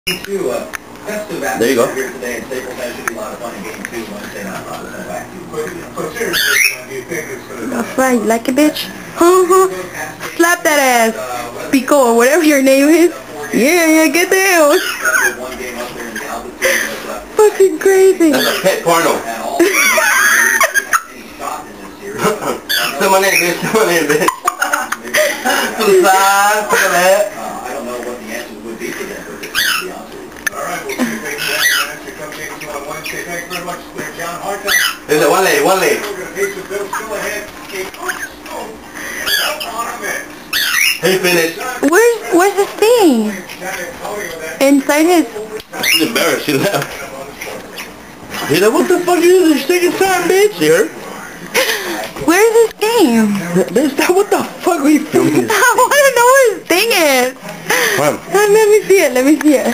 There you go. That's right, like a bitch. Slap that ass. Pico or whatever your name is. Yeah, get down. Fucking crazy. That's a pet porno. Say my name, bitch. Say my name, bitch. To the side, to the left. I don't know what the answers would be to that, to be honest with you. All right, we'll see you face that answer comes in on Wednesday. Thanks very much, John. Hard time. There's a one leg. We're going to pay some bills. Still ahead. He finished. Where's his thing? Inside his... She's embarrassed. She left. He's like, what the fuck is this sticking time, bitch? You heard? Where's his thing? What the fuck are you filming? I want to know where his thing is. Let me see it.